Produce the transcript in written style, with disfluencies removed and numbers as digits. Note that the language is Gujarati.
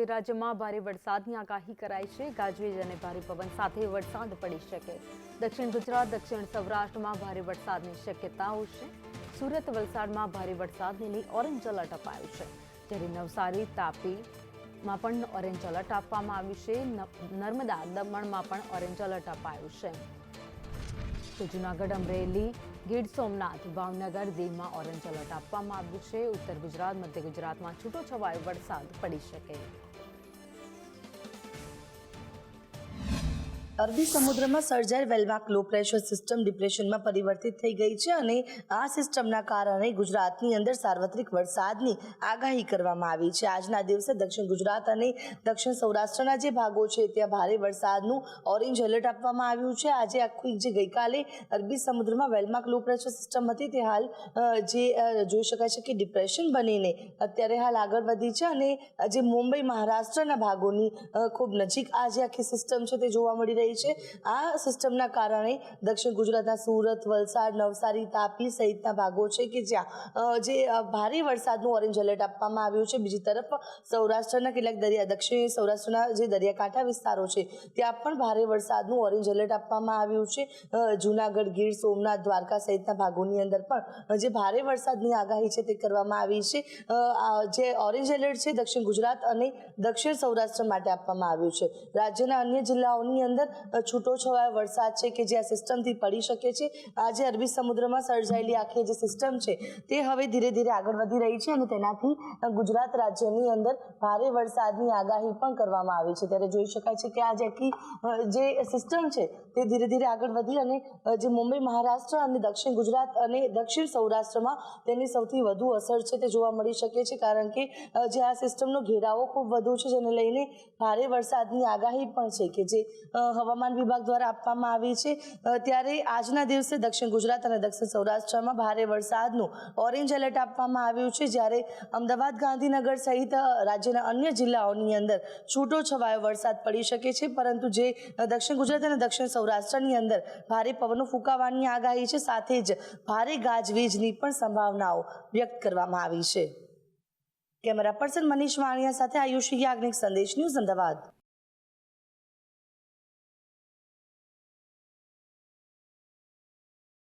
આજે રાજ્યમાં ભારે વરસાદની આગાહી કરાઈ છે। ગાજવીજ અને ભારે પવન સાથે વરસાદ પડી શકે। દક્ષિણ ગુજરાત, દક્ષિણ સૌરાષ્ટ્રમાં ભારે વરસાદની શક્યતાઓ છે। સુરત, વલસાડમાં ભારે વરસાદને લઈ ઓરેન્જ એલર્ટ અપાયું છે, જ્યારે નવસારી, તાપીમાં પણ ઓરેન્જ એલર્ટ આપવામાં આવ્યું છે। નર્મદા, દમણમાં પણ ઓરેન્જ એલર્ટ અપાયું છે। તો જૂનાગઢ, અમરેલી, ગીર સોમનાથ, ભાવનગર, દીવમાં ઓરેન્જ એલર્ટ આપવામાં આવ્યું છે। ઉત્તર ગુજરાત, મધ્ય ગુજરાતમાં છૂટોછવાયો વરસાદ પડી શકે। અરબી સમુદ્રમાં સર્જાયેલ વેલમાર્ક લો પ્રેશર સિસ્ટમ ડિપ્રેશનમાં પરિવર્તિત થઈ ગઈ છે અને આ સિસ્ટમના કારણે ગુજરાતની અંદર સાર્વત્રિક વરસાદની આગાહી કરવામાં આવી છે। આજના દિવસે દક્ષિણ ગુજરાત અને દક્ષિણ સૌરાષ્ટ્રના જે ભાગો છે ત્યાં ભારે વરસાદનું ઓરેન્જ એલર્ટ આપવામાં આવ્યું છે। આજે આખી જે ગઈકાલે અરબી સમુદ્રમાં વેલમાર્ક લો પ્રેશર સિસ્ટમ હતી તે હાલ જે જોઈ શકાય છે કે ડિપ્રેશન બનીને અત્યારે હાલ આગળ વધી છે અને જે મુંબઈ, મહારાષ્ટ્રના ભાગોની ખૂબ નજીક આ જે આખી સિસ્ટમ છે તે જોવા મળી રહી છે। આ સિસ્ટમના કારણે દક્ષિણ ગુજરાતના સુરત, વલસાડ, નવસારી, તાપી સહિતના ભાગો છે કે જ્યાં જે ભારે વરસાદનું ઓરેન્જ એલર્ટ આપવામાં આવ્યું છે। બીજી તરફ સૌરાષ્ટ્રના કેટલાક દક્ષિણ સૌરાષ્ટ્રના જે દરિયાકાંઠા વિસ્તારો છે ત્યાં પણ ભારે વરસાદનું ઓરેન્જ એલર્ટ આપવામાં આવ્યું છે। જૂનાગઢ, ગીર સોમનાથ, દ્વારકા સહિતના ભાગોની અંદર પણ જે ભારે વરસાદની આગાહી છે તે કરવામાં આવી છે। જે ઓરેન્જ એલર્ટ છે દક્ષિણ ગુજરાત અને દક્ષિણ સૌરાષ્ટ્ર માટે આપવામાં આવ્યું છે। રાજ્યના અન્ય જિલ્લાઓની અંદર છૂટોછવાયો વરસાદ છે કે જે આ સિસ્ટમથી પડી શકે છે। આજે અરબી સમુદ્રમાં સર્જાયેલી આખી જે સિસ્ટમ છે તે હવે ધીરે ધીરે આગળ વધી રહી છે અને તેનાથી ગુજરાત રાજ્યની અંદર ભારે વરસાદની આગાહી પણ કરવામાં આવી છે। ત્યારે જોઈ શકાય છે કે આ જે આખી જે સિસ્ટમ છે તે ધીરે ધીરે આગળ વધી અને જે મુંબઈ, મહારાષ્ટ્ર અને દક્ષિણ ગુજરાત અને દક્ષિણ સૌરાષ્ટ્રમાં તેની સૌથી વધુ અસર છે તે જોવા મળી શકે છે, કારણ કે જે આ સિસ્ટમનો ઘેરાવો ખૂબ વધુ છે, જેને લઈને ભારે વરસાદની આગાહી પણ છે કે જે હવામાન વિભાગ દ્વારા આપવામાં આવી છે। ત્યારે આજના દિવસે દક્ષિણ ગુજરાત અને દક્ષિણ સૌરાષ્ટ્રમાં ભારે વરસાદનું ઓરેન્જ એલર્ટ આપવામાં આવ્યું છે, જ્યારે અમદાવાદ, ગાંધીનગર સહિત રાજ્યના અન્ય જિલ્લાઓની અંદર છૂટોછવાયો વરસાદ પડી શકે છે, પરંતુ જે દક્ષિણ ગુજરાત અને દક્ષિણ સૌરાષ્ટ્રની અંદર ભારે પવનો ફૂંકાવાની આગાહી છે, સાથે જ ભારે ગાજવીજની પણ સંભાવનાઓ વ્યક્ત કરવામાં આવી છે। કેમેરા પર્સન મનીષ વાણિયા સાથે આયુષી યાજ્ઞિક, સંદેશ ન્યૂઝ, અમદાવાદ।